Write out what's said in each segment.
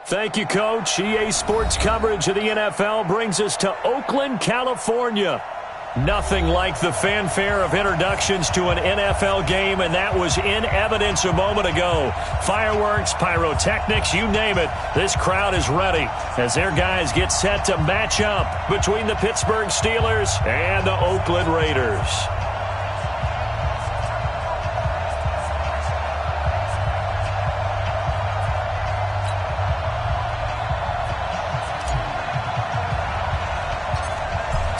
Thank you, Coach. EA Sports coverage of the NFL brings us to Oakland, California. Nothing like the fanfare of introductions to an NFL game, and that was in evidence a moment ago. Fireworks, pyrotechnics, you name it. This crowd is ready as their guys get set to match up between the Pittsburgh Steelers and the Oakland Raiders.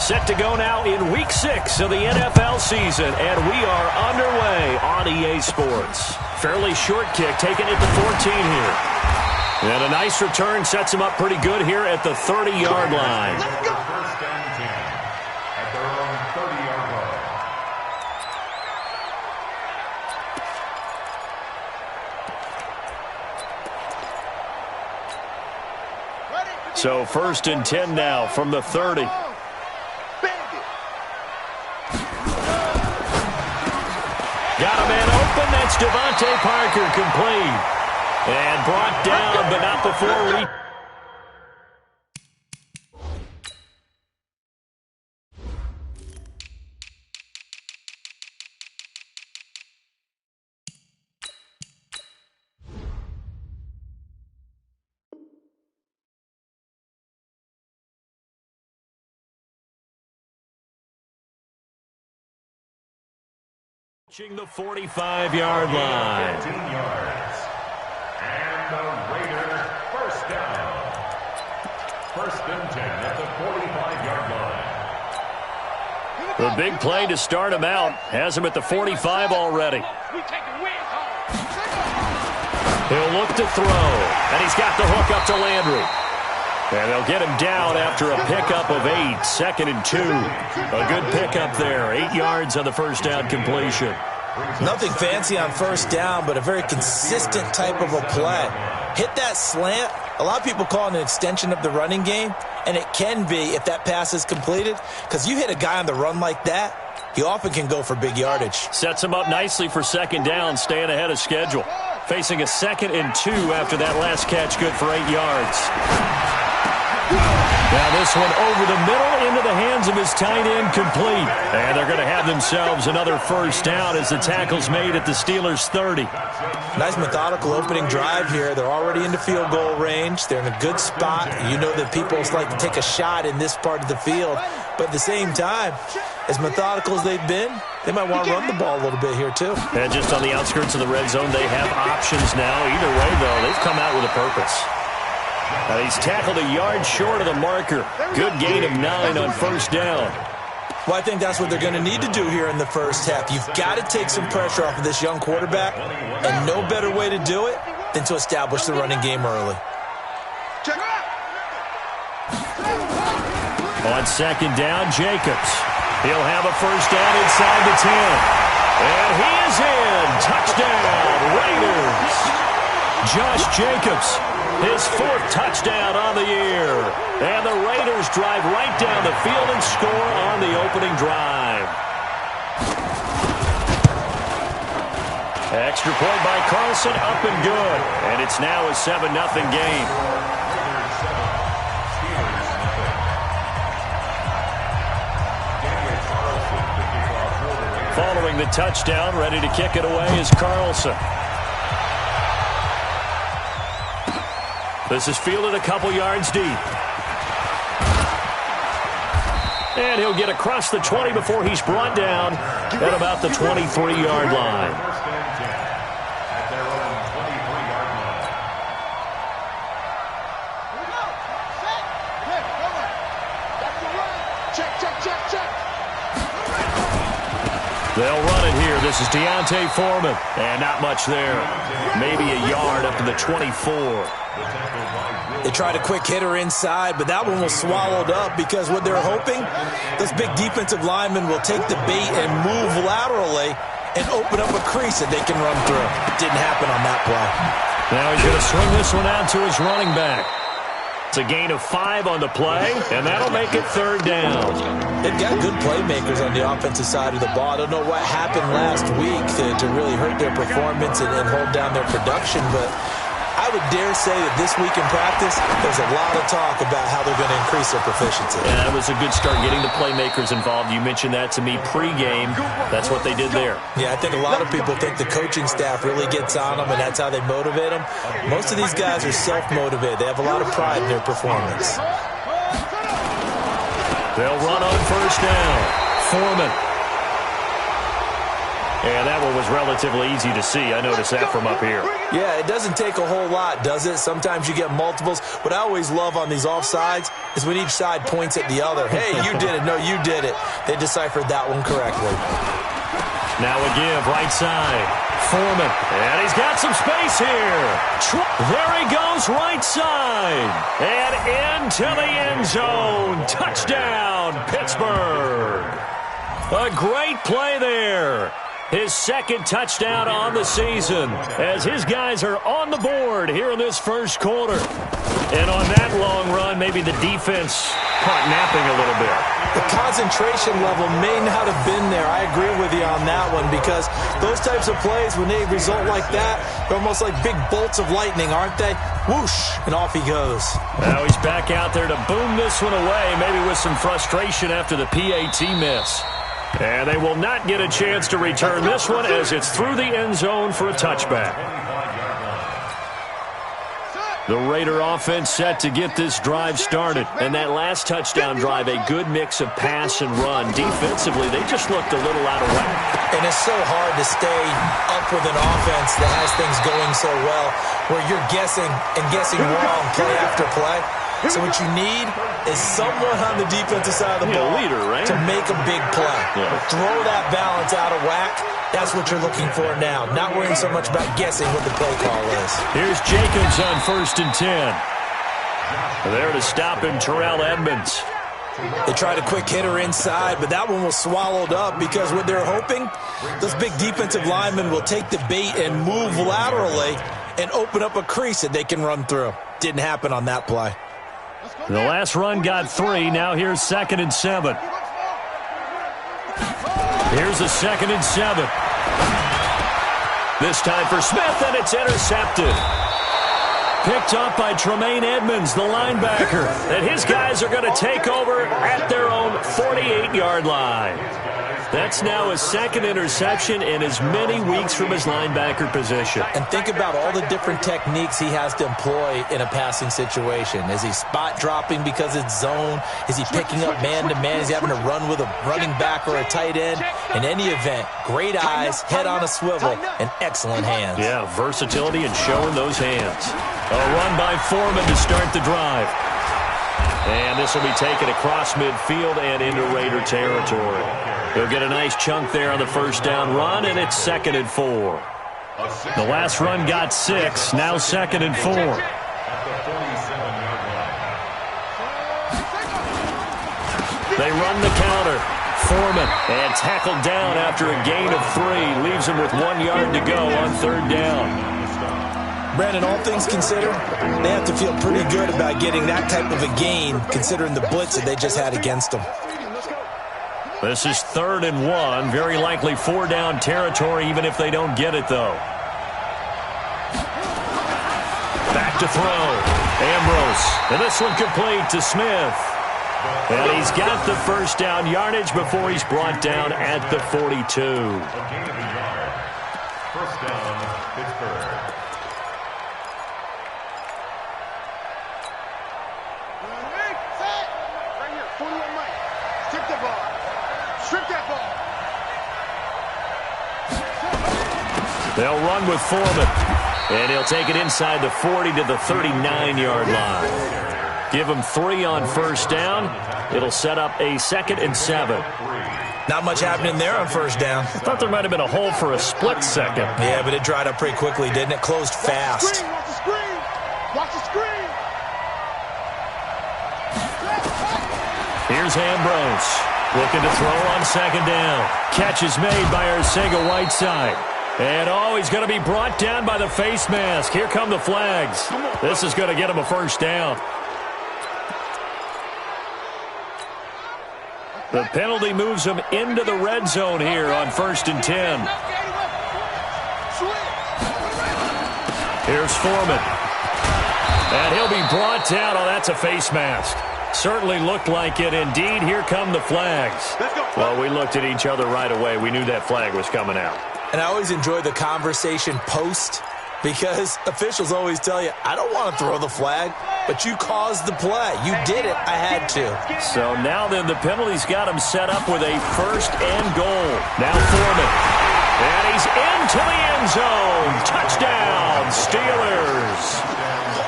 Set to go now in Week 6 of the NFL season, and we are underway on EA Sports. Fairly short kick, taking it to 14 here. And a nice return sets him up pretty good here at the 30-yard line. Let's go. First down 10 at their own 30-yard line. So first and 10 now from the 30. Got a man open. That's Devontae Parker, complete. And brought down, but not before reaching the 45-yard line. 15 yards. And the Raiders first down. First and 10 at the 45-yard line. The big play to start him out has him at the 45 already. He'll look to throw, and he's got the hook up to Landry. And they'll get him down after a pickup of 8, 2nd and 2. A good pickup there, 8 yards on the first down completion. Nothing fancy on first down, but a very consistent type of a play. Hit that slant. A lot of people call it an extension of the running game, and it can be if that pass is completed, because you hit a guy on the run like that, he often can go for big yardage. Sets him up nicely for second down, staying ahead of schedule. Facing a 2nd and 2 after that last catch, good for 8 yards. Now this one over the middle into the hands of his tight end, complete. And they're going to have themselves another first down as the tackle's made at the Steelers' 30. Nice methodical opening drive here. They're already into field goal range. They're in a good spot. You know that people like to take a shot in this part of the field. But at the same time, as methodical as they've been, they might want to run the ball a little bit here too. And just on the outskirts of the red zone, they have options now. Either way, though, they've come out with a purpose. Now he's tackled a yard short of the marker. Good gain of 9 on first down. Well, I think that's what they're going to need to do here in the first half. You've got to take some pressure off of this young quarterback, and no better way to do it than to establish the running game early. On second down, Jacobs. He'll have a first down inside the 10. And he is in. Touchdown, Raiders. Josh Jacobs, his 4th touchdown on the year. And the Raiders drive right down the field and score on the opening drive. Extra point by Carlson, up and good. And it's now a 7-0 game. Following the touchdown, ready to kick it away is Carlson. This is fielded a couple yards deep. And he'll get across the 20 before he's brought down at about the 23-yard line. They'll run it here. This is Deontay Foreman. And not much there. Maybe a yard up to the 24. They tried a quick hitter inside, but that one was swallowed up because what they're hoping, those big defensive linemen will take the bait and move laterally and open up a crease that they can run through. Didn't happen on that play. Now he's going to swing this one out to his running back. It's a gain of 5 on the play, and that'll make it 3rd down. They've got good playmakers on the offensive side of the ball. I don't know what happened last week to really hurt their performance and hold down their production, but I would dare say that this week in practice, there's a lot of talk about how they're going to increase their proficiency. Yeah, that was a good start getting the playmakers involved. You mentioned that to me pregame. That's what they did there. Yeah, I think a lot of people think the coaching staff really gets on them, and that's how they motivate them. Most of these guys are self-motivated. They have a lot of pride in their performance. They'll run on 1st down. Foreman. And that one was relatively easy to see. I noticed that from up here. Yeah, it doesn't take a whole lot, does it? Sometimes you get multiples. What I always love on these offsides is when each side points at the other. Hey, you did it. No, you did it. They deciphered that one correctly. Now a give, right side. Foreman. And he's got some space here. There he goes, right side. And into the end zone. Touchdown, Pittsburgh. A great play there. His 2nd touchdown on the season as his guys are on the board here in this 1st quarter. And on that long run, maybe the defense caught napping a little bit. The concentration level may not have been there. I agree with you on that one because those types of plays, when they result like that, they're almost like big bolts of lightning, aren't they? Whoosh, and off he goes. Now he's back out there to boom this one away, maybe with some frustration after the PAT miss. And they will not get a chance to return this one as it's through the end zone for a touchback. The Raider offense set to get this drive started. And that last touchdown drive, a good mix of pass and run. Defensively, they just looked a little out of whack. And it's so hard to stay up with an offense that has things going so well where you're guessing and guessing wrong play after play. So what you need is someone on the defensive side of the ball leader, right? to make a big play. Yeah. Throw that balance out of whack. That's what you're looking for now. Not worrying so much about guessing what the play call is. Here's Jacobs on 1st and 10. There to stop him, Terrell Edmonds. They tried a quick hitter inside, but that one was swallowed up because what they're hoping, those big defensive linemen will take the bait and move laterally and open up a crease that they can run through. Didn't happen on that play. The last run got 3. Now here's 2nd and 7. Here's a 2nd and 7. This time for Smith, and it's intercepted. Picked up by Tremaine Edmonds, the linebacker. And his guys are going to take over at their own 48-yard line. That's now his 2nd interception in as many weeks from his linebacker position. And think about all the different techniques he has to employ in a passing situation. Is he spot dropping because it's zone? Is he picking up man-to-man? Is he having to run with a running back or a tight end? In any event, great eyes, head on a swivel, and excellent hands. Yeah, versatility and showing those hands. A run by Foreman to start the drive. And this will be taken across midfield and into Raider territory. He'll get a nice chunk there on the 1st down run, and it's 2nd and 4. The last run got 6, now 2nd and 4. They run the counter. Foreman, and tackled down after a gain of 3. Leaves him with 1 yard to go on 3rd down. Brandon, all things considered, they have to feel pretty good about getting that type of a gain, considering the blitz that they just had against them. This is 3rd and 1. Very likely 4 down territory, even if they don't get it, though. Back to throw. Ambrose. And this one complete to Smith. And he's got the 1st down yardage before he's brought down at the 42. First down, Pittsburgh. They'll run with Foreman. And he'll take it inside the 40 to the 39-yard line. Give him 3 on 1st down. It'll set up a 2nd and 7. Not much happening there on 1st down. I thought there might have been a hole for a split second. Yeah, but it dried up pretty quickly, didn't it? Closed fast. Watch the screen! Watch the screen! Here's Ambrose. Looking to throw on 2nd down. Catch is made by Arcega-Whiteside. And he's going to be brought down by the face mask. Here come the flags. This is going to get him a 1st down. The penalty moves him into the red zone here on 1st and 10. Here's Foreman. And he'll be brought down. Oh, that's a face mask. Certainly looked like it. Indeed, here come the flags. Well, we looked at each other right away. We knew that flag was coming out. And I always enjoy the conversation post, because officials always tell you, I don't want to throw the flag, but you caused the play. You did it. I had to. So now then the penalty's got him set up with a 1st and goal. Now Foreman. And he's into the end zone. Touchdown, Steelers.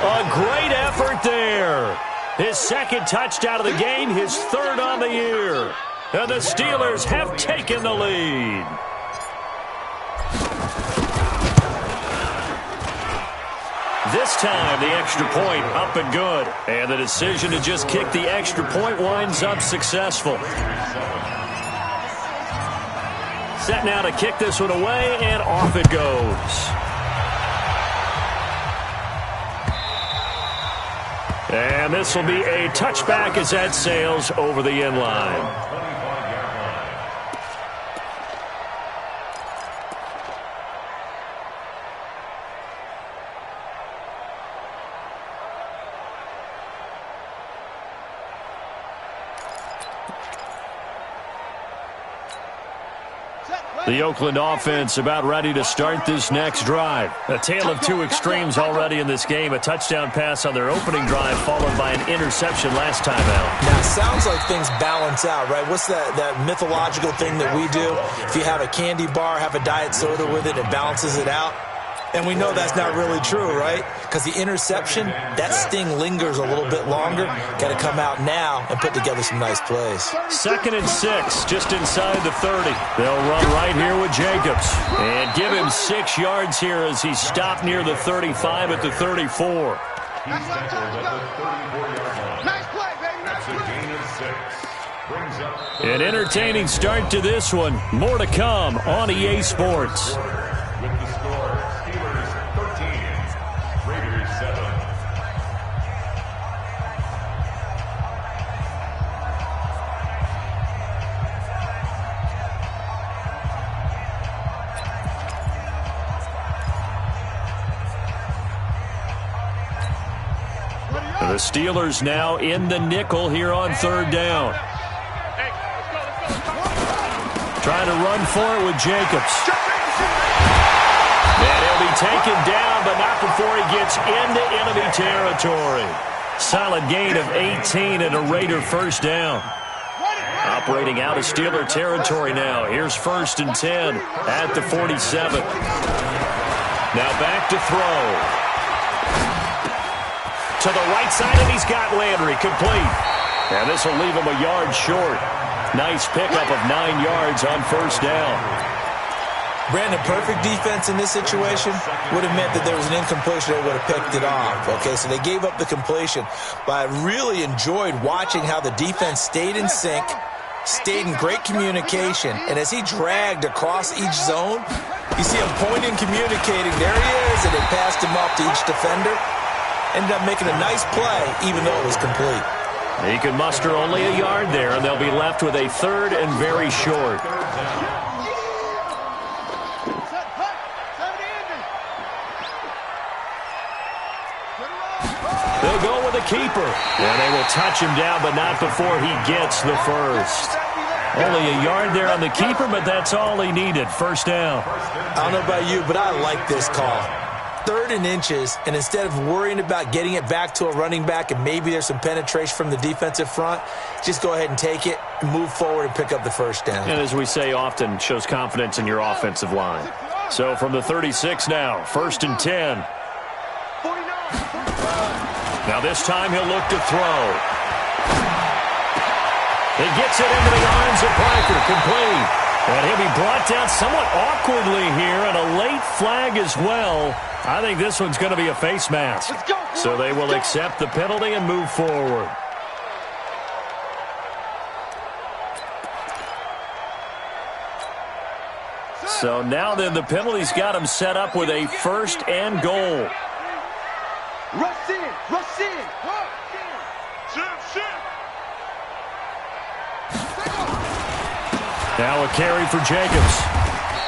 A great effort there. His 2nd touchdown of the game, his 3rd on the year. And the Steelers have taken the lead. This time, the extra point up and good. And the decision to just kick the extra point winds up successful. Set now to kick this one away, and off it goes. And this will be a touchback as that sails over the end line. The Oakland offense about ready to start this next drive. A tale of two extremes already in this game. A touchdown pass on their opening drive followed by an interception last time out. Now, it sounds like things balance out, right? What's that mythological thing that we do? If you have a candy bar, have a diet soda with it, it balances it out. And we know that's not really true, right? Because the interception, that sting lingers a little bit longer. Got to come out now and put together some nice plays. 2nd and 6, just inside the 30. They'll run right here with Jacobs. And give him 6 yards here as he's stopped near the 35 at the 34. He's tackled at the 34-yard line. Nice play, baby. That's a gain of 6. Brings up An entertaining start to this one. More to come on EA Sports. with the score, Steelers 13, Raiders 7. The Steelers now in the nickel here on 3rd down. Trying to run for it with Jacobs. And he'll be taken down, but not before he gets into enemy territory. Solid gain of 18 and a Raider 1st down. Operating out of Steeler territory now. Here's 1st and 10 at the 47. Now back to throw. To the right side, and he's got Landry complete. And this will leave him a yard short. Nice pickup of 9 yards on 1st down. Brandon, perfect defense in this situation would have meant that there was an incompletion. They would have picked it off. Okay, so they gave up the completion. But I really enjoyed watching how the defense stayed in sync, stayed in great communication. And as he dragged across each zone, you see him pointing, communicating. There he is, and they passed him off to each defender. Ended up making a nice play, even though it was complete. He can muster only a yard there, and they'll be left with a 3rd and very short. They'll go with a keeper. And they will touch him down, but not before he gets the 1st. Only a yard there on the keeper, but that's all he needed. 1st down. I don't know about you, but I like this call. 3rd and inches, and instead of worrying about getting it back to a running back and maybe there's some penetration from the defensive front, just go ahead and take it, move forward, and pick up the 1st down. And as we say often, shows confidence in your offensive line. So from the 36 now, 1st and 10. Now this time he'll look to throw. He gets it into the arms of Parker, complete. And he'll be brought down somewhat awkwardly here, and a late flag as well. I think this one's going to be a face mask. So they will accept the penalty and move forward. So now then the penalty's got him set up with a 1st and goal. Rush in, rush in. Shift. Now a carry for Jacobs.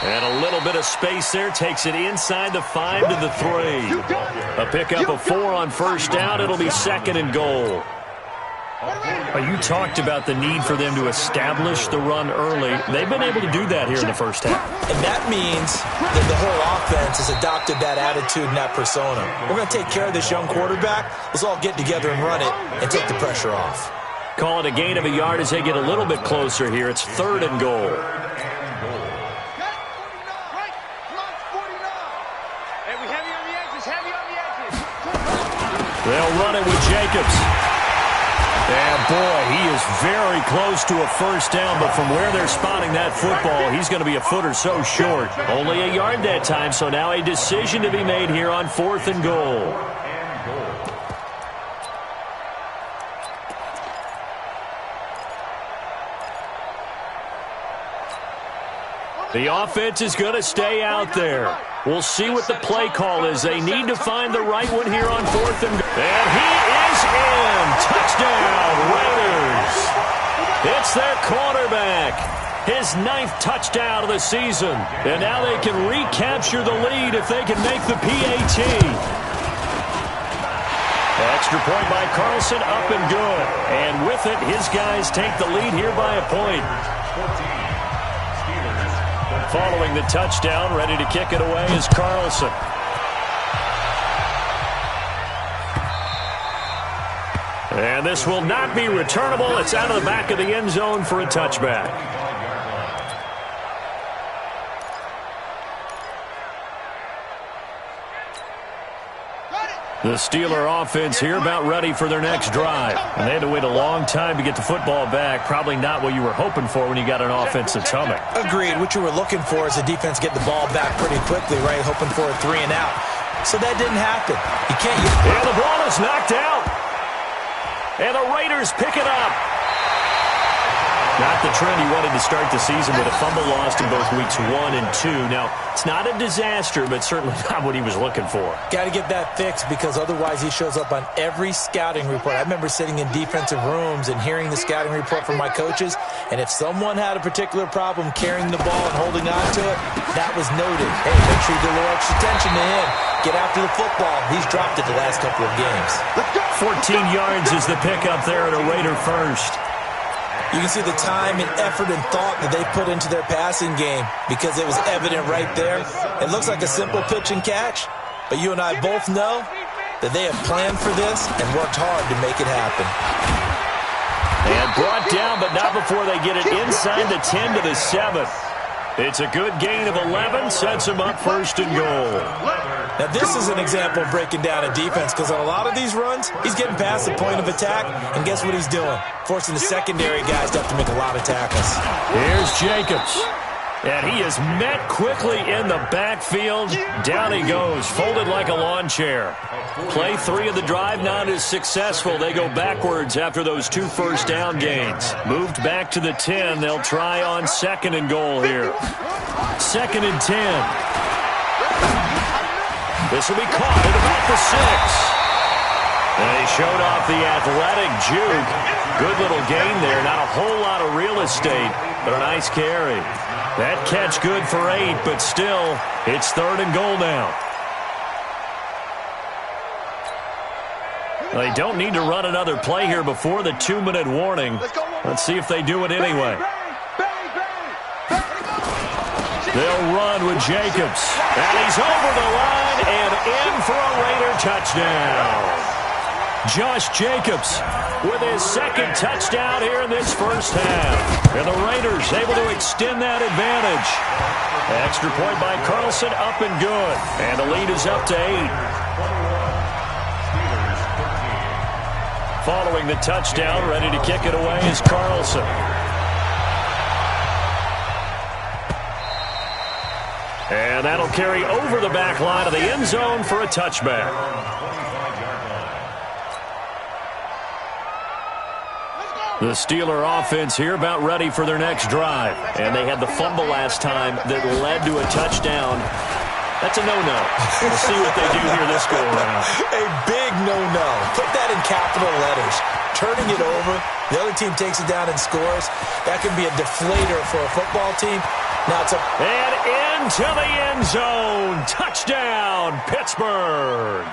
And a little bit of space there. Takes it inside the 5 to the 3. A pickup of 4 on first down. It'll be 2nd and goal. You talked about the need for them to establish the run early. They've been able to do that here in the first half. And that means that the whole offense has adopted that attitude and that persona. We're going to take care of this young quarterback. Let's all get together and run it and take the pressure off. Call it a gain of a yard as they get a little bit closer here. It's 3rd and goal. They'll run it with Jacobs. And, boy, he is very close to a first down, but from where they're spotting that football, he's going to be a foot or so short. Only a yard that time, so now a decision to be made here on 4th and goal. The offense is going to stay out there. We'll see what the play call is. They need to find the right one here on 4th and goal. And he is in. Touchdown, Raiders. It's their quarterback. His 9th touchdown of the season. And now they can recapture the lead if they can make the PAT. Extra point by Carlson, up and good. And with it, his guys take the lead here by a point. Following the touchdown, ready to kick it away is Carlson. And this will not be returnable. It's out of the back of the end zone for a touchback. The Steeler offense here about ready for their next drive. And they had to wait a long time to get the football back. Probably not what you were hoping for when you got an offense that's humming. Agreed. What you were looking for is the defense get the ball back pretty quickly, right? Hoping for a 3 and out. So that didn't happen. You can't use... And the ball is knocked out. And the Raiders pick it up. Not the trend he wanted to start the season with a fumble lost in both weeks 1 and 2. Now, it's not a disaster, but certainly not what he was looking for. Got to get that fixed because otherwise he shows up on every scouting report. I remember sitting in defensive rooms and hearing the scouting report from my coaches, and if someone had a particular problem carrying the ball and holding on to it, that was noted. Hey, make sure you give a little extra attention to him. Get after the football. He's dropped it the last couple of games. 14 yards is the pickup there at a Raider first. You can see the time and effort and thought that they put into their passing game because it was evident right there. It looks like a simple pitch and catch, but you and I both know that they have planned for this and worked hard to make it happen. And brought down, but not before they get it inside the 10 to the 7. It's a good gain of 11, sets him up 1st and goal. Now, this is an example of breaking down a defense because on a lot of these runs, he's getting past the point of attack, and guess what he's doing? Forcing the secondary guys to have to make a lot of tackles. Here's Jacobs. And he is met quickly in the backfield. Down he goes, folded like a lawn chair. Play 3 of the drive not as successful. They go backwards after those 2 first down gains. Moved back to the 10. They'll try on 2nd and goal here. 2nd and 10. This will be caught at about the 6. And he showed off the athletic juke. Good little gain there. Not a whole lot of real estate, but a nice carry. That catch good for 8, but still, it's 3rd and goal now. They don't need to run another play here before the 2-minute warning. Let's see if they do it anyway. They'll run with Jacobs. And he's over the line and in for a Raider touchdown. Josh Jacobs with his 2nd touchdown here in this first half. And the Raiders able to extend that advantage. Extra point by Carlson, up and good. And the lead is up to 8. Following the touchdown, ready to kick it away is Carlson. And that'll carry over the back line of the end zone for a touchback. The Steeler offense here about ready for their next drive. And they had the fumble last time that led to a touchdown. That's a no-no. We'll see what they do here this go-around. A big no-no. Put that in capital letters. turning it over. The other team takes it down and scores. That can be a deflator for a football team. Now it's and into the end zone. Touchdown, Pittsburgh.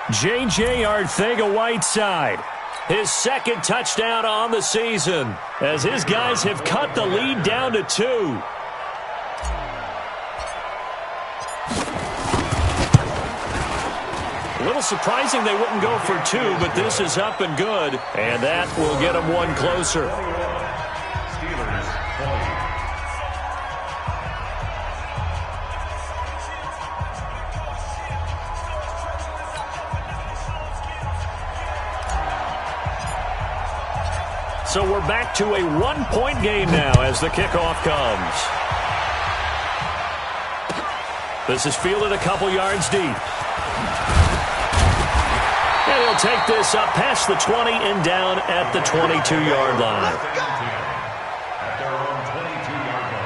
J.J. Arcega-Whiteside, his second touchdown on the season, as his guys have cut the lead down to 2. A little surprising they wouldn't go for 2, but this is up and good, and that will get them one closer. So we're back to a one-point game now as the kickoff comes. This is fielded a couple yards deep. And he'll take this up past the 20 and down at the 22-yard line. At their own 22-yard line.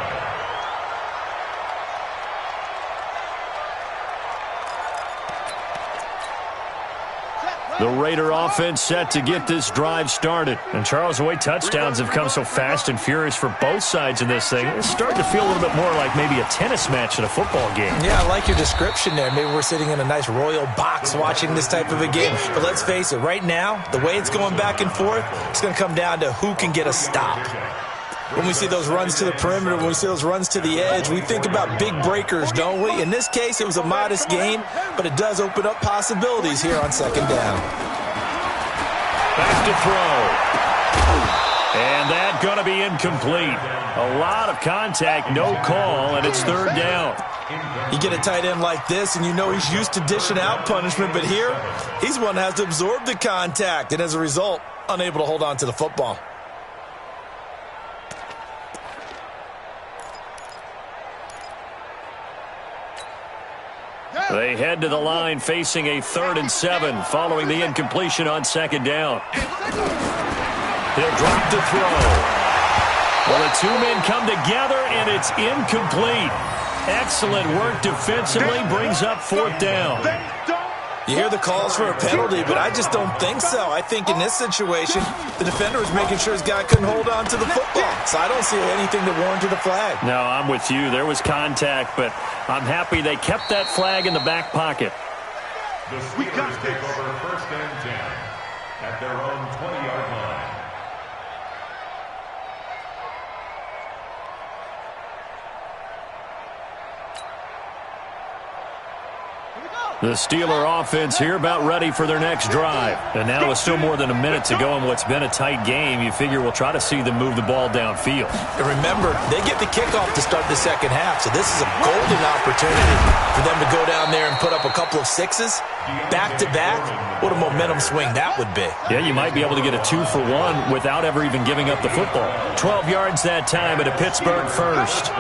The Raider offense set to get this drive started. And Charles, the way touchdowns have come so fast and furious for both sides in this thing, it's starting to feel a little bit more like maybe a tennis match in a football game. Yeah, I like your description there. Maybe we're sitting in a nice royal box watching this type of a game. But let's face it, right now, the way it's going back and forth, it's going to come down to who can get a stop. When we see those runs to the perimeter, when we see those runs to the edge, we think about big breakers, don't we? In this case, it was a modest gain, but it does open up possibilities here on second down. Back to throw. And that's going to be incomplete. A lot of contact, no call, and it's third down. You get a tight end like this, and you know he's used to dishing out punishment, but here, he's one that has to absorb the contact, and as a result, unable to hold on to the football. They head to the line facing a 3rd and 7 following the incompletion on second down. He'll drop to throw. Well, the two men come together, and it's incomplete. Excellent work defensively, brings up 4th down. You hear the calls for a penalty, but I just don't think so. I think in this situation, the defender was making sure his guy couldn't hold on to the football. So I don't see anything that warranted a flag. No, I'm with you. There was contact, but I'm happy they kept that flag in the back pocket. The Steelers take over 1st and 10 at their own 20-yard line. The Steeler offense here about ready for their next drive. And now with still more than a minute to go in what's been a tight game, you figure we'll try to see them move the ball downfield. And remember, they get the kickoff to start the second half, so this is a golden opportunity for them to go down there and put up a couple of sixes back-to-back. What a momentum swing that would be. Yeah, you might be able to get a 2-for-1 without ever even giving up the football. 12 yards that time at a Pittsburgh first.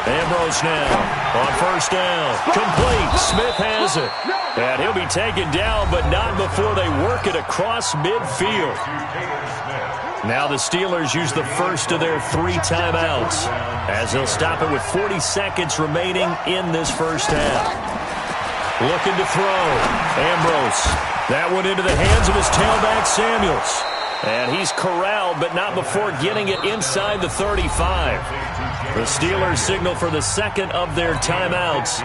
Ambrose now on 1st down. Complete. Smith has it. And he'll be taken down, but not before they work it across midfield. Now the Steelers use the first of their 3 timeouts as they'll stop it with 40 seconds remaining in this first half. Looking to throw. Ambrose. That one into the hands of his tailback, Samuels. And he's corralled, but not before getting it inside the 35. The Steelers signal for the second of their timeouts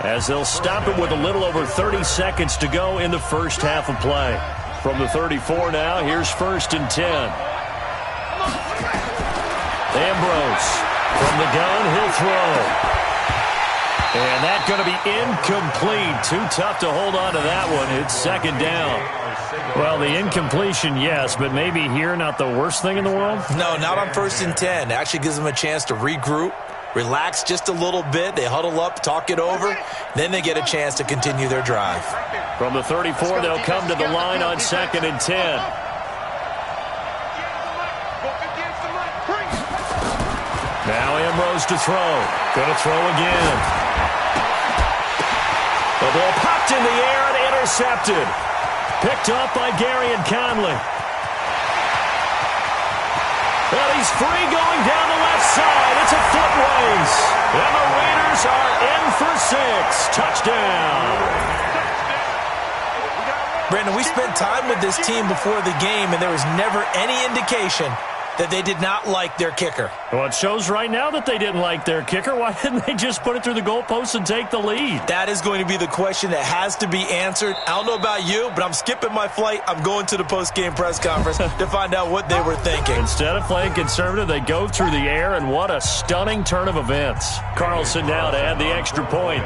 as they'll stop it with a little over 30 seconds to go in the first half of play. From the 34 now, here's 1st and 10. Ambrose from the gun, he'll throw. And that's going to be incomplete. Too tough to hold on to that one. It's second down. Well, the incompletion, yes, but maybe here not the worst thing in the world? No, not on 1st and 10. It actually gives them a chance to regroup, relax just a little bit. They huddle up, talk it over. Then they get a chance to continue their drive. From the 34, they'll come to the line on 2nd and 10. Now Ambrose to throw. Going to throw again. The ball popped in the air and intercepted. Picked up by Gary and Conley. Well, he's free going down the left side. It's a foot race. And the Raiders are in for 6. Touchdown. Brandon, we spent time with this team before the game, and there was never any indication that they did not like their kicker. Well, it shows right now that they didn't like their kicker. Why didn't they just put it through the goalpost and take the lead? That is going to be the question that has to be answered. I don't know about you, but I'm skipping my flight. I'm going to the post-game press conference to find out what they were thinking. Instead of playing conservative, they go through the air, and what a stunning turn of events. Carlson now to add the extra point.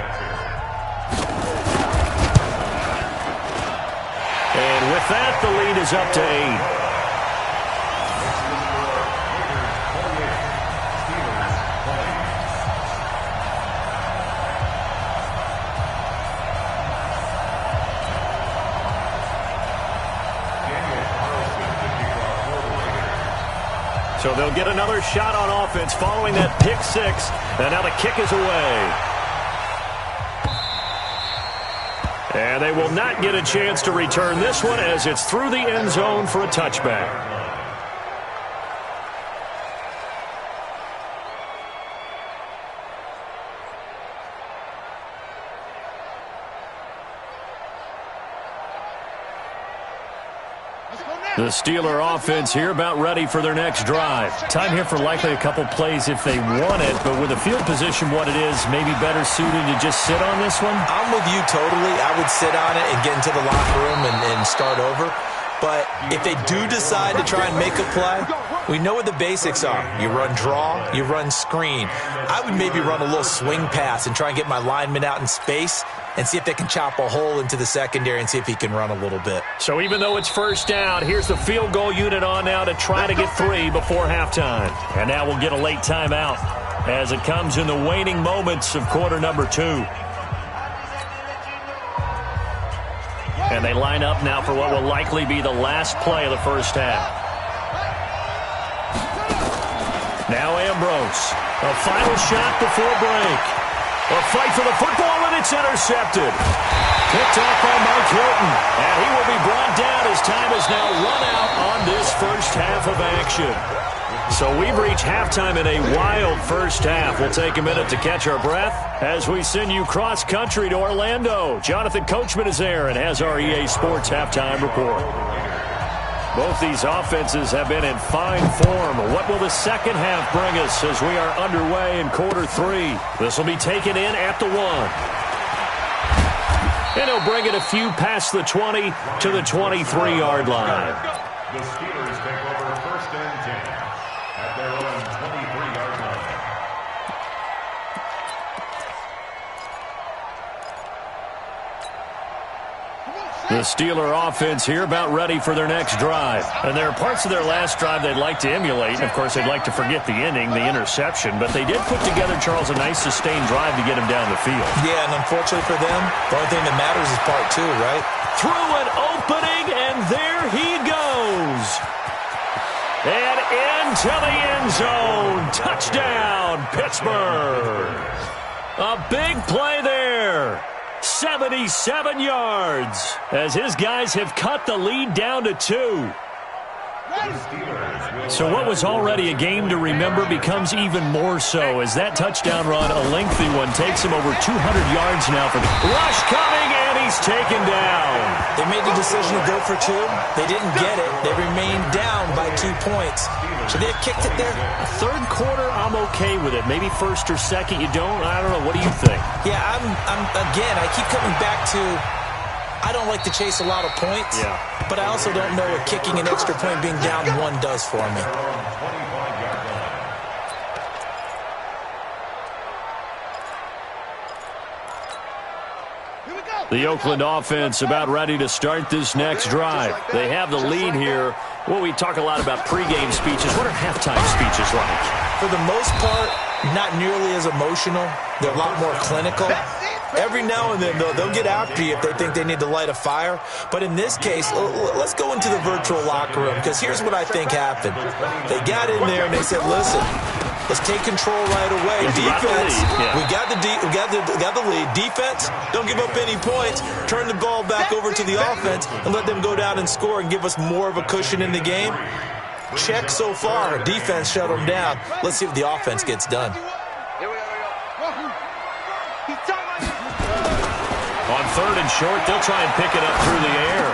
And with that, the lead is up to 8. So they'll get another shot on offense following that pick six. And now the kick is away. And they will not get a chance to return this one as it's through the end zone for a touchback. The Steeler offense here about ready for their next drive. Time here for likely a couple plays if they want it, but with the field position what it is, maybe better suited to just sit on this one? I'm with you totally. I would sit on it and get into the locker room and start over. But if they do decide to try and make a play, we know what the basics are. You run draw, you run screen. I would maybe run a little swing pass and try and get my lineman out in space and see if they can chop a hole into the secondary and see if he can run a little bit. So even though it's first down, here's the field goal unit on now to try to get 3 before halftime. And now we'll get a late timeout as it comes in the waning moments of quarter number 2. And they line up now for what will likely be the last play of the first half. Now Ambrose. A final shot before break. A fight for the football, and it's intercepted. Picked off by Mike Hilton. And he will be brought down as time is now run out on this first half of action. So we've reached halftime in a wild first half. We'll take a minute to catch our breath as we send you cross-country to Orlando. Jonathan Coachman is there and has our EA Sports halftime report. Both these offenses have been in fine form. What will the second half bring us as we are underway in quarter 3? This will be taken in at the 1. And he'll bring it a few past the 20 to the 23-yard line. The Steelers take over first and 10 at their own 23-yard line. The Steeler offense here about ready for their next drive. And there are parts of their last drive they'd like to emulate. And, of course, they'd like to forget the ending, the interception. But they did put together, Charles, a nice sustained drive to get him down the field. Yeah, and unfortunately for them, the only thing that matters is part 2, right? Through an opening, and there he goes. And into the end zone. Touchdown, Pittsburgh. A big play there. 77 yards as his guys have cut the lead down to 2. So what was already a game to remember becomes even more so as that touchdown run, a lengthy one, takes him over 200 yards now for the rush coming, and he's taken down. They made the decision to go for 2. They didn't get it. They remained down by 2 points. Should they have kicked it there? A third quarter, I'm okay with it. Maybe first or second, you don't. I don't know. What do you think? Yeah, again, I keep coming back to I don't like to chase a lot of points, but I also don't know what kicking an extra point being down 1 does for me. The Oakland offense about ready to start this next drive. They have the lead here. Well, we talk a lot about pregame speeches. What are halftime speeches like? For the most part, not nearly as emotional. They're a lot more clinical. Every now and then, they'll get after you if they think they need to light a fire. But in this case, let's go into the virtual locker room, because here's what I think happened. They got in there and they said, listen, let's take control right away. Defense, we got the lead. Defense, don't give up any points. Turn the ball back over to the offense and let them go down and score and give us more of a cushion in the game. Check so far. Defense shut them down. Let's see if the offense gets done. On 3rd and short, they'll try and pick it up through the air.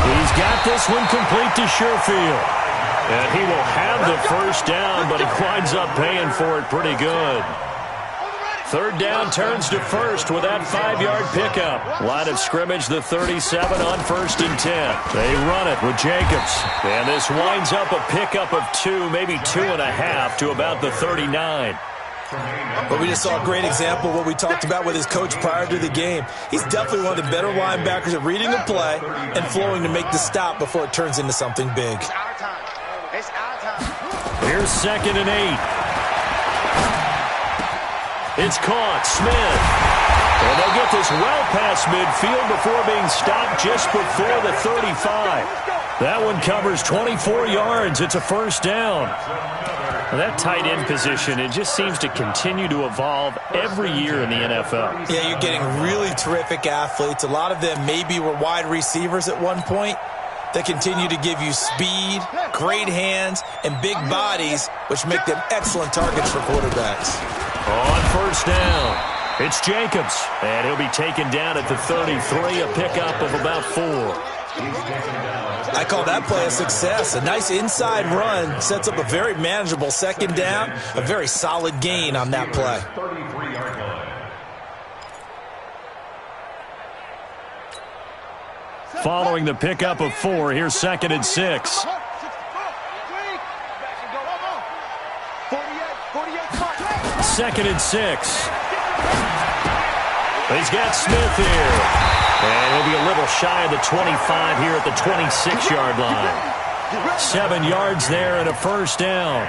He's got this one complete to Sherfield. And he will have the first down, but he winds up paying for it pretty good. Third down turns to first with that 5-yard pickup. Line of scrimmage, the 37 on 1st and 10. They run it with Jacobs. And this winds up a pickup of 2, maybe 2.5 to about the 39. But we just saw a great example of what we talked about with his coach prior to the game. He's definitely one of the better linebackers at reading a play and flowing to make the stop before it turns into something big. Here's 2nd and 8. It's caught. Smith. And they'll get this well past midfield before being stopped just before the 35. That one covers 24 yards. It's a first down. Well, that tight end position, it just seems to continue to evolve every year in the NFL. Yeah, you're getting really terrific athletes. A lot of them maybe were wide receivers at one point. They continue to give you speed, great hands, and big bodies, which make them excellent targets for quarterbacks. On first down, it's Jacobs, and he'll be taken down at the 33, a pickup of about 4. I call that play a success. A nice inside run sets up a very manageable 2nd down, a very solid gain on that play. Following the pickup of 4, here's 2nd and 6. 2nd and 6. He's got Smith here. And he'll be a little shy of the 25 here at the 26-yard line. 7 yards there and a first down.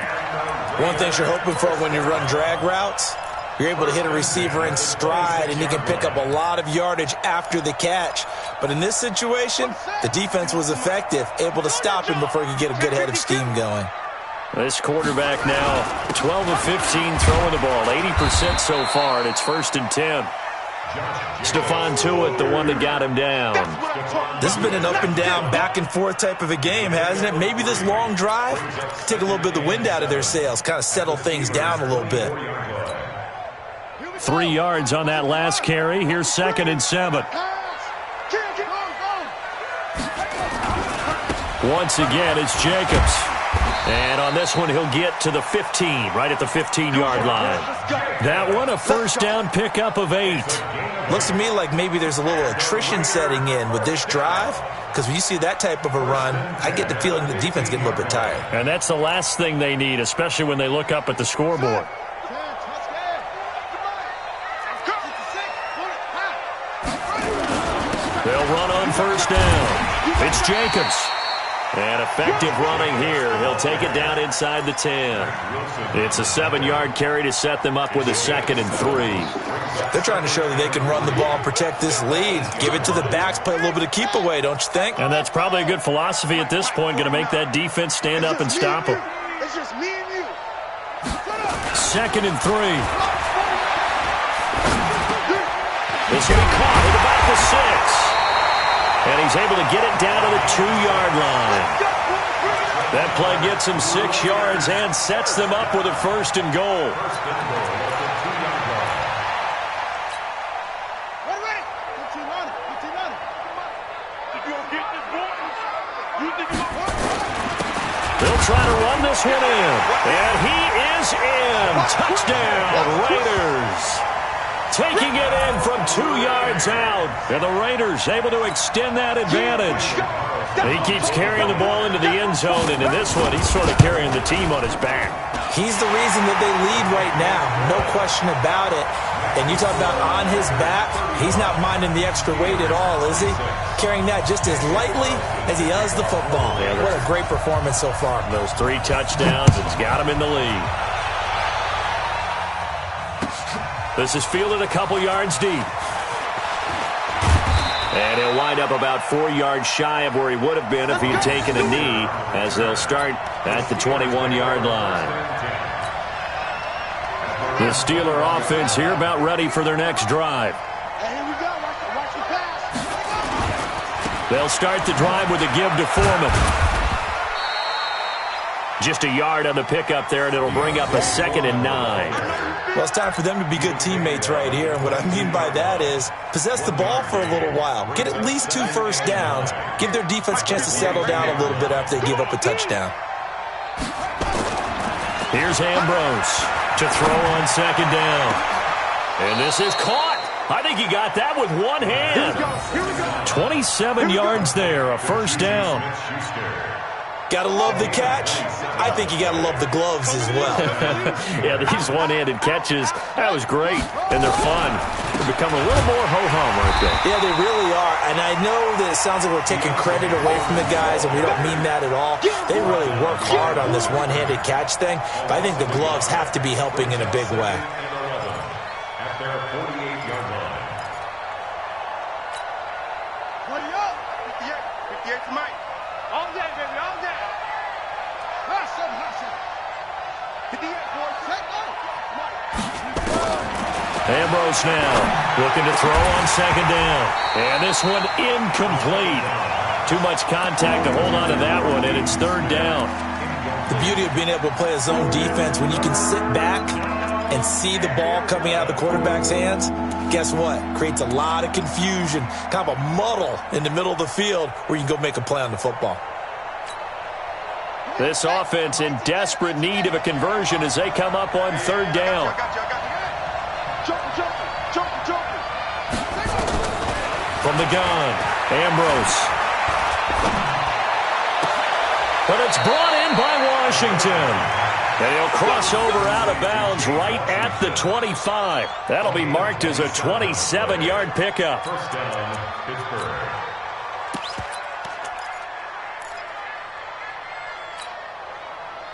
One thing you're hoping for when you run drag routes, you're able to hit a receiver in stride, and he can pick up a lot of yardage after the catch. But in this situation, the defense was effective, able to stop him before he could get a good head of steam going. This quarterback now 12 of 15 throwing the ball, 80% so far, and it's 1st and 10. Stephon Tuitt, the one that got him down. This has been an up and down, back and forth type of a game, hasn't it? Maybe this long drive take a little bit of the wind out of their sails, kind of settle things down a little bit. 3 yards on that last carry. Here's 2nd and 7. Once again, it's Jacobs. And on this one, he'll get to the 15, right at the 15-yard line. That one, a first down pickup of 8. Looks to me like maybe there's a little attrition setting in with this drive, because when you see that type of a run, I get the feeling the defense getting a little bit tired. And that's the last thing they need, especially when they look up at the scoreboard. They'll run on first down. It's Jacobs. And effective running here. He'll take it down inside the 10. It's a 7-yard carry to set them up with a 2nd and 3. They're trying to show that they can run the ball, protect this lead. Give it to the backs, play a little bit of keep away, don't you think? And that's probably a good philosophy at this point, going to make that defense stand up and stop them. It's just me and you. 2nd and 3. It's going to be caught at about the 6. And he's able to get it down to the 2-yard line. That play gets him 6 yards and sets them up with a 1st and goal. They'll try to run this one in. And he is in. Touchdown, Raiders. Taking it in from 2 yards out. And the Raiders able to extend that advantage. He keeps carrying the ball into the end zone, and in this one, he's sort of carrying the team on his back. He's the reason that they lead right now. No question about it. And you talk about on his back, he's not minding the extra weight at all, is he? Carrying that just as lightly as he does the football. Yeah, what a great performance so far. Those 3 touchdowns, it's got him in the lead. This is fielded a couple yards deep. And he'll wind up about 4 yards shy of where he would have been if he had taken a knee, as they'll start at the 21-yard line. The Steeler offense here about ready for their next drive. They'll start the drive with a give to Foreman. Just a yard on the pickup there, and it'll bring up a 2nd and 9. Well, it's time for them to be good teammates right here. And what I mean by that is possess the ball for a little while. Get at least 2 first downs. Give their defense a chance to settle down a little bit after they give up a touchdown. Here's Ambrose to throw on second down. And this is caught. I think he got that with one hand. 27 yards there, a first down. Gotta love the catch. I think you gotta love the gloves as well. Yeah, these one-handed catches, that was great, and they're fun. They become a little more ho-hum, aren't they? Yeah, they really are, and I know that it sounds like we're taking credit away from the guys, and we don't mean that at all. They really work hard on this one-handed catch thing, but I think the gloves have to be helping in a big way. At their 48-yard line. 58 to Mike. All day, baby, all day. Hustle, hustle. 58, boys. Take off. Ambrose now looking to throw on second down. And this one incomplete. Too much contact to hold on to that one, and it's third down. The beauty of being able to play a zone defense, when you can sit back and see the ball coming out of the quarterback's hands, guess what? Creates a lot of confusion, kind of a muddle in the middle of the field where you can go make a play on the football. This offense in desperate need of a conversion as they come up on third down. From the gun, Ambrose. But it's brought in by Washington. And he'll cross over out of bounds right at the 25. That'll be marked as a 27-yard pickup. First down, Pittsburgh.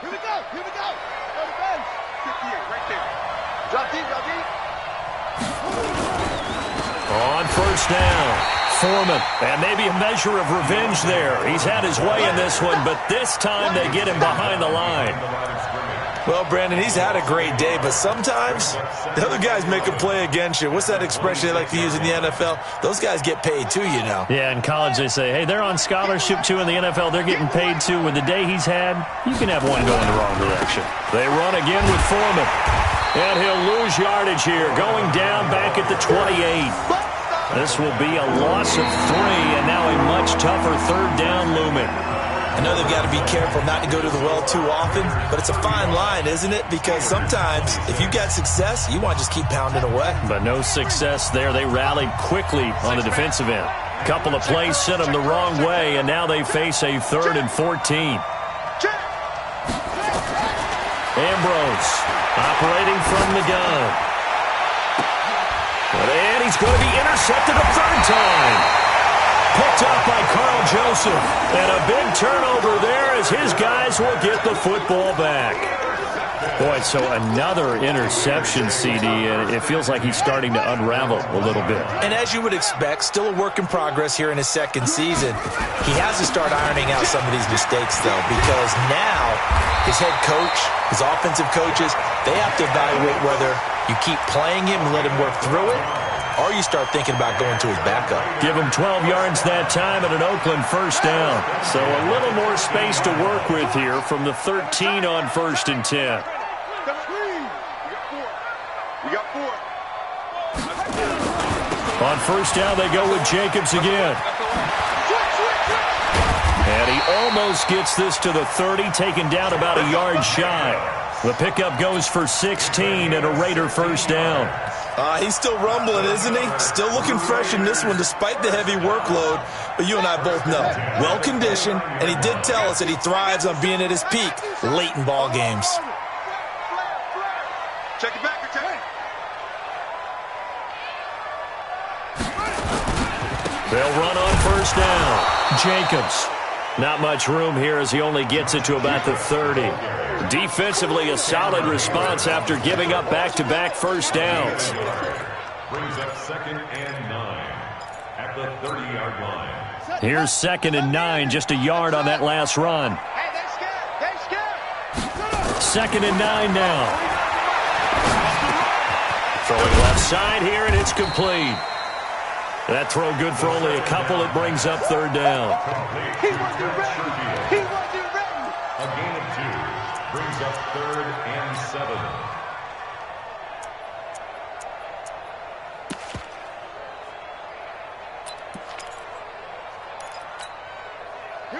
Here we go. Here we go. Go to bench. 58, right there. Drop deep, drop deep. On first down, Foreman. And maybe a measure of revenge there. He's had his way in this one, but this time they get him behind the line. Well, Brandon, he's had a great day, but sometimes the other guys make a play against you. What's that expression they like to use in the NFL? Those guys get paid too, you know. Yeah, in college they say, hey, they're on scholarship too. In the NFL, they're getting paid too. With the day he's had, you can have one going the wrong direction. They run again with Foreman. And he'll lose yardage here, going down back at the 28. This will be a loss of 3, and now a much tougher third down looming. I know they've got to be careful not to go to the well too often, but it's a fine line, isn't it? Because sometimes, if you've got success, you want to just keep pounding away. But no success there. They rallied quickly on the defensive end. Couple of plays sent them the wrong way, and now they face a 3rd and 14. Ambrose operating from the gun. And he's going to be intercepted a 3rd time. Picked up by Carl Joseph. And a big turnover there as his guys will get the football back. Boy, so another interception, CD, and it feels like he's starting to unravel a little bit. And as you would expect, still a work in progress here in his 2nd season. He has to start ironing out some of these mistakes, though, because now his head coach, his offensive coaches, they have to evaluate whether you keep playing him and let him work through it, or you start thinking about going to his backup. Give him 12 yards that time at an Oakland first down. So a little more space to work with here from the 13 on 1st and 10. We got 4. On first down, they go with Jacobs again. And he almost gets this to the 30, taken down about a yard shy. The pickup goes for 16 and a Raider first down. He's still rumbling, isn't he? Still looking fresh in this one despite the heavy workload. But you and I both know, well-conditioned, and he did tell us that he thrives on being at his peak late in ball games. Check it back, check it. They'll run on first down. Jacobs. Not much room here as he only gets it to about the 30. Defensively, a solid response after giving up back-to-back first downs. Brings up 2nd and 9 at the 30-yard line. Here's 2nd and 9, just a yard on that last run. Hey, they scared. 2nd and 9 now. Throwing left side here, and it's complete. That throw good for only a couple. It brings up 3rd down. He wasn't ready. He wasn't ready. A gain of 2 brings up 3rd and 7.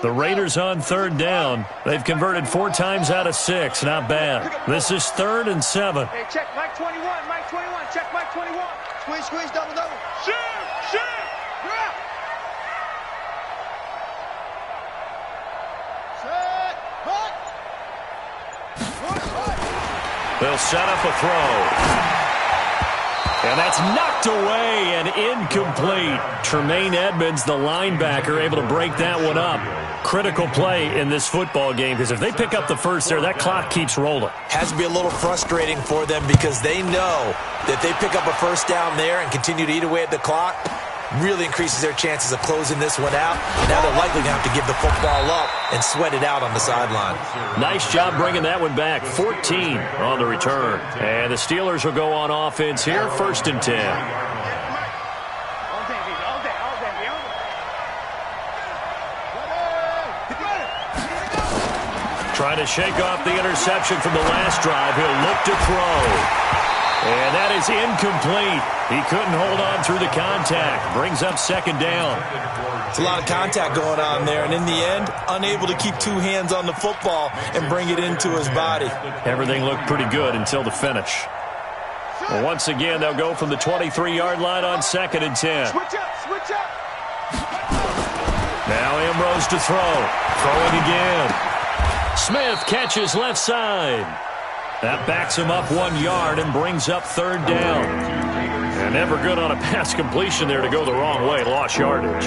The Raiders on third down. They've converted 4 times out of 6. Not bad. This is 3rd and 7. Hey, check Mike 21. Mike 21. Check Mike 21. Squeeze, squeeze, double, double. Shoot, shoot. Drop. Set. Hut. They'll set up a throw. And that's knocked away and incomplete. Tremaine Edmonds, the linebacker, able to break that one up. Critical play in this football game, because if they pick up the first there, that clock keeps rolling. Has to be a little frustrating for them because they know that they pick up a first down there and continue to eat away at the clock. Really increases their chances of closing this one out. Now they're likely going to have to give the football up and sweat it out on the sideline. Nice job bringing that one back. 14 on the return. And the Steelers will go on offense here, 1st and 10. All day, baby. All day, all day, baby. Trying to shake off the interception from the last drive. He'll look to throw. And that is incomplete. He couldn't hold on through the contact. Brings up 2nd down. It's a lot of contact going on there, and in the end, unable to keep 2 hands on the football and bring it into his body. Everything looked pretty good until the finish. Well, once again, they'll go from the 23-yard line on 2nd and 10. Switch up, switch up. Now Ambrose to throw. Throwing again. Smith catches left side. That backs him up 1 yard and brings up 3rd down. And never good on a pass completion there to go the wrong way. Lost yardage.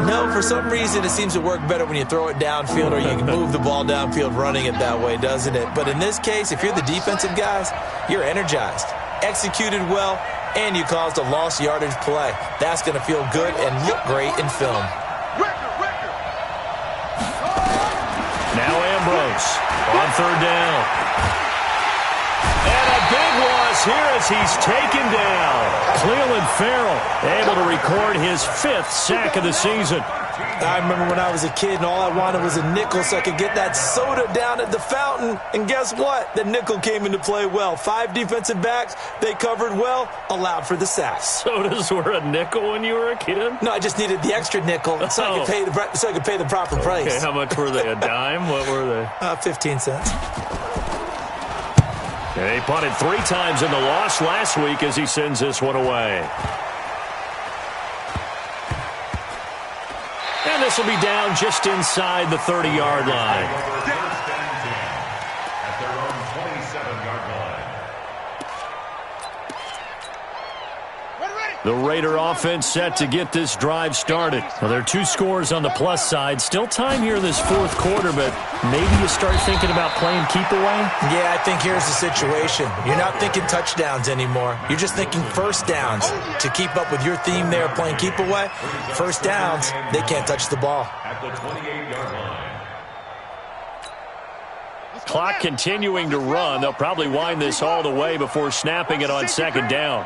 No, for some reason it seems to work better when you throw it downfield or you can move the ball downfield running it that way, doesn't it? But in this case, if you're the defensive guys, you're energized, executed well, and you caused a lost yardage play. That's going to feel good and look great in film. Now Ambrose on 3rd down. And a big loss here as he's taken down. Cleveland Farrell able to record his 5th sack of the season. I remember when I was a kid and all I wanted was a nickel so I could get that soda down at the fountain. And guess what? The nickel came into play well. 5 defensive backs, they covered well, allowed for the sacks. Sodas were a nickel when you were a kid? No, I just needed the extra nickel so I could pay the proper price. Okay, how much were they? A dime? What were they? 15 cents. They punted 3 times in the loss last week as he sends this one away. And this will be down just inside the 30-yard line. At their own 27-yard line. The Raider offense set to get this drive started. Well, there are 2 scores on the plus side. Still time here in this 4th quarter, but maybe you start thinking about playing keep away? Yeah, I think here's the situation. You're not thinking touchdowns anymore. You're just thinking first downs. To keep up with your theme there, playing keep away, first downs, they can't touch the ball. At the 28-yard line. Clock continuing to run. They'll probably wind this all the way before snapping it on 2nd down.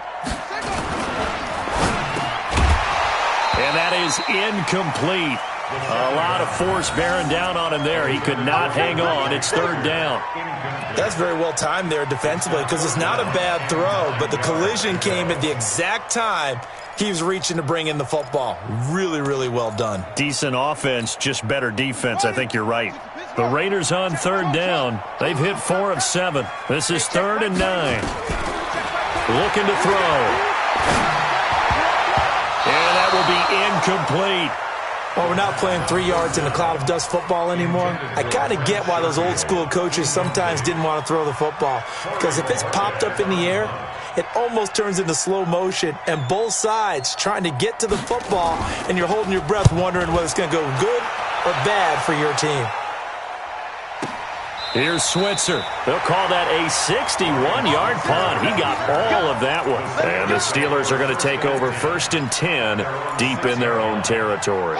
And that is incomplete. A lot of force bearing down on him there. He could not hang on. It's 3rd down. That's very well timed there defensively because it's not a bad throw, but the collision came at the exact time he was reaching to bring in the football. Really, really well done. Decent offense, just better defense. I think you're right. The Raiders on 3rd down. They've hit 4 of 7. This is 3rd and 9. Looking to throw. And that will be incomplete. Well, we're not playing 3 yards in a cloud of dust football anymore. I kind of get why those old school coaches sometimes didn't want to throw the football. Because if it's popped up in the air, it almost turns into slow motion. And both sides trying to get to the football, and you're holding your breath wondering whether it's going to go good or bad for your team. Here's Switzer. They'll call that a 61-yard punt. He got all of that one. And the Steelers are going to take over 1st and 10 deep in their own territory.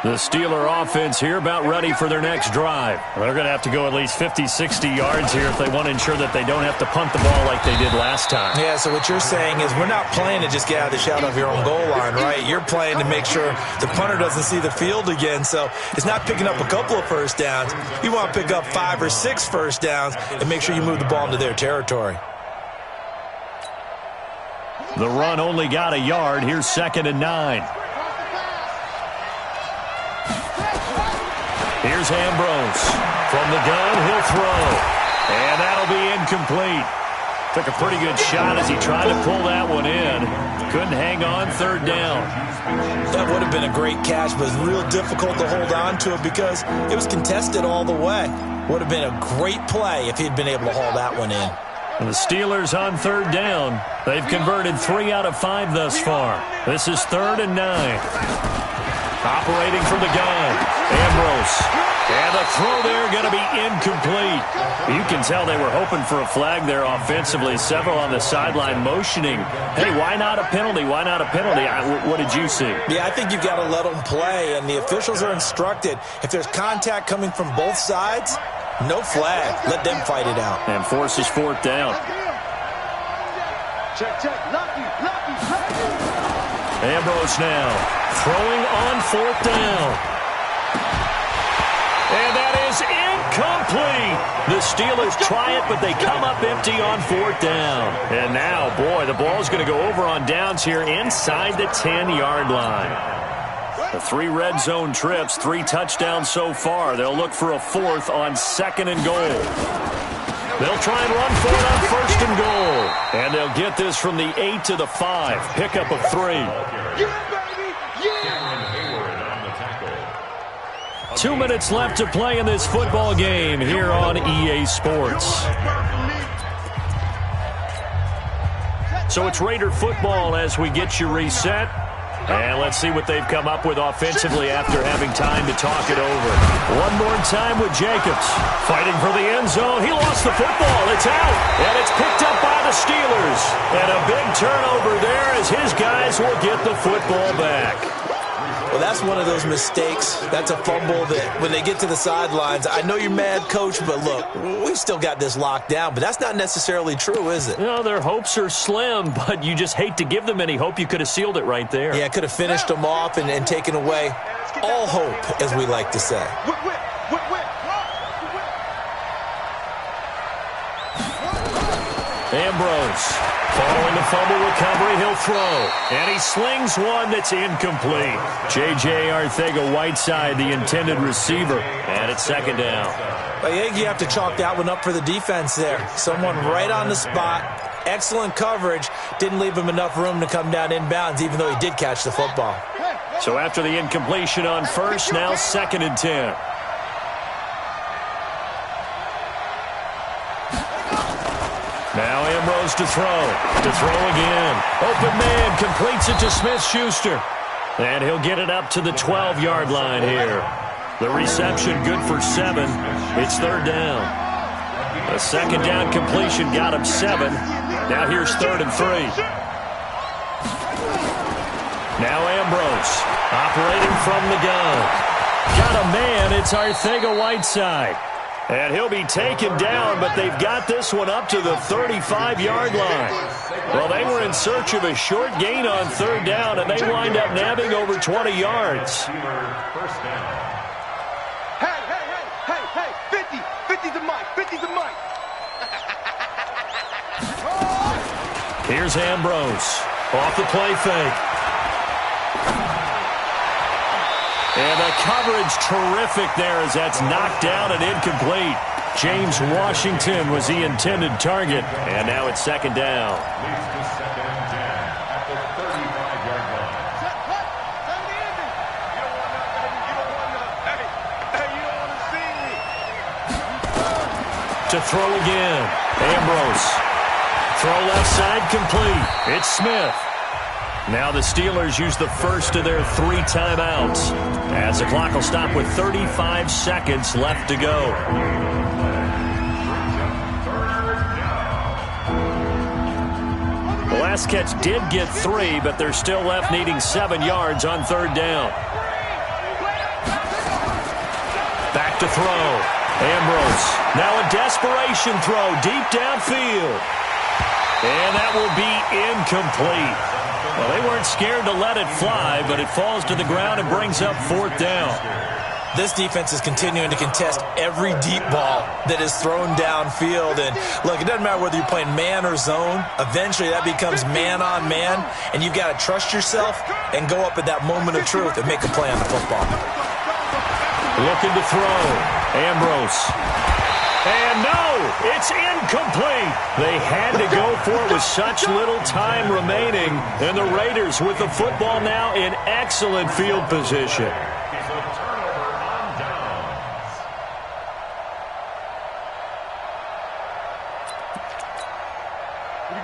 The Steeler offense here about ready for their next drive. They're going to have to go at least 50, 60 yards here if they want to ensure that they don't have to punt the ball like they did last time. Yeah, so what you're saying is we're not playing to just get out of the shadow of your own goal line, right? You're playing to make sure the punter doesn't see the field again. So it's not picking up a couple of first downs. You want to pick up 5 or 6 first downs and make sure you move the ball into their territory. The run only got a yard. Here's 2nd and 9. Here's Ambrose. From the gun, he'll throw. And that'll be incomplete. Took a pretty good shot as he tried to pull that one in. Couldn't hang on, third down. That would have been a great catch, but it's real difficult to hold on to it because it was contested all the way. Would have been a great play if he'd been able to haul that one in. And the Steelers on third down. They've converted 3 out of 5 thus far. This is 3rd and 9. Operating from the gun, Ambrose. And the throw there going to be incomplete. You can tell they were hoping for a flag there offensively. Several on the sideline motioning. Hey, why not a penalty? Why not a penalty? What did you see? Yeah, I think you've got to let them play, and the officials are instructed. If there's contact coming from both sides, no flag. Let them fight it out. And forces 4th down. Check, check. Lucky. Ambrose now throwing on 4th down. And that is incomplete. The Steelers try it, but they come up empty on 4th down. And now, boy, the ball's going to go over on downs here inside the 10-yard line. The 3 red zone trips, 3 touchdowns so far. They'll look for a 4th on 2nd and goal. They'll try and run for it on 1st and goal. And they'll get this from the 8 to the 5. Pickup of 3. Yeah, baby. Yeah. 2 minutes left to play in this football game here on EA Sports. So it's Raider football as we get you reset. And let's see what they've come up with offensively after having time to talk it over. One more time with Jacobs. Fighting for the end zone. He lost the football. It's out. And it's picked up by the Steelers. And a big turnover there as his guys will get the football back. Well, that's one of those mistakes. That's a fumble that when they get to the sidelines, I know you're mad, Coach, but look, we've still got this locked down. But that's not necessarily true, is it? No, their hopes are slim, but you just hate to give them any hope. You could have sealed it right there. Yeah, could have finished them off and taken away all hope, as we like to say. Ambrose. Following the fumble recovery, he'll throw. And he slings one that's incomplete. J.J. Arcega-Whiteside, the intended receiver. And it's 2nd down. I think you have to chalk that one up for the defense there. Someone right on the spot. Excellent coverage. Didn't leave him enough room to come down inbounds, even though he did catch the football. So after the incompletion on 1st, now 2nd and 10. Now Ambrose to throw. To throw again. Open man completes it to Smith-Schuster. And he'll get it up to the 12-yard line here. The reception good for 7. It's 3rd down. A 2nd down completion got him 7. Now here's 3rd and 3. Now Ambrose operating from the gun. Got a man. It's Arcega-Whiteside. And he'll be taken down, but they've got this one up to the 35-yard line. Well, they were in search of a short gain on 3rd down, and they wind up nabbing over 20 yards. Hey, 50's the mic, 50's the mic. Here's Ambrose. Off the play fake. And the coverage terrific there as that's knocked down and incomplete. James Washington was the intended target. And now it's 2nd down. To throw again. Ambrose. Throw left side complete. It's Smith. Now the Steelers use the first of their 3 timeouts as the clock will stop with 35 seconds left to go. The last catch did get 3, but they're still left needing 7 yards on 3rd down. Back to throw. Ambrose. Now a desperation throw deep downfield. And that will be incomplete. Well, they weren't scared to let it fly, but it falls to the ground and brings up 4th down. This defense is continuing to contest every deep ball that is thrown downfield. And, look, it doesn't matter whether you're playing man or zone. Eventually, that becomes man-on-man, and you've got to trust yourself and go up at that moment of truth and make a play on the football. Looking to throw. Ambrose. And no, it's incomplete. They had to go for it with such little time remaining. And the Raiders with the football now in excellent field position.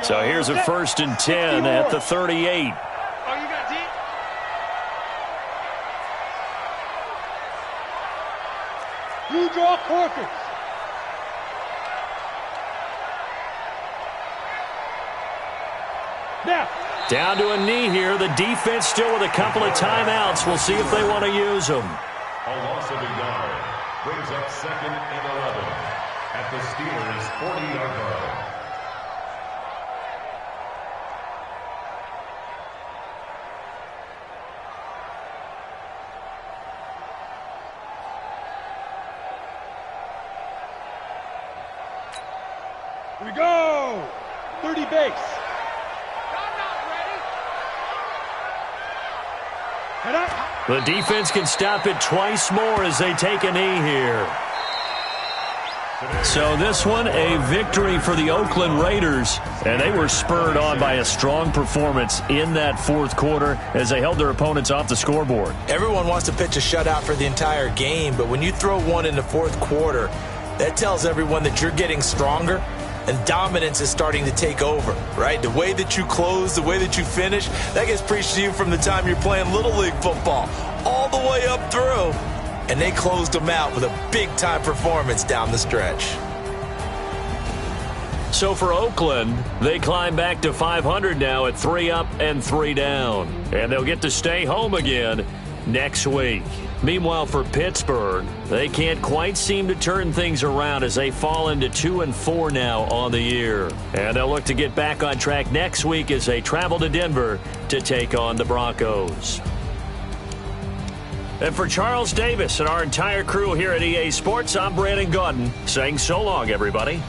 So here's a 1st and 10 at the 38. You draw forfeits. Now. Down to a knee here. The defense still with a couple of timeouts. We'll see if they want to use them. A loss of a yard brings up 2nd and 11 at the Steelers' 40-yard line. Here we go. 30 base. The defense can stop it twice more as they take a knee here. So this one, a victory for the Oakland Raiders. And they were spurred on by a strong performance in that 4th quarter as they held their opponents off the scoreboard. Everyone wants to pitch a shutout for the entire game, but when you throw one in the 4th quarter, that tells everyone that you're getting stronger and dominance is starting to take over, right? The way that you close, the way that you finish, that gets preached to you from the time you're playing Little League football all the way up through. And they closed them out with a big-time performance down the stretch. So for Oakland, they climb back to 500 now at 3 up and 3 down. And they'll get to stay home again next week. Meanwhile, for Pittsburgh, they can't quite seem to turn things around as they fall into 2-4 now on the year. And they'll look to get back on track next week as they travel to Denver to take on the Broncos. And for Charles Davis and our entire crew here at EA Sports, I'm Brandon Gaudin saying so long, everybody.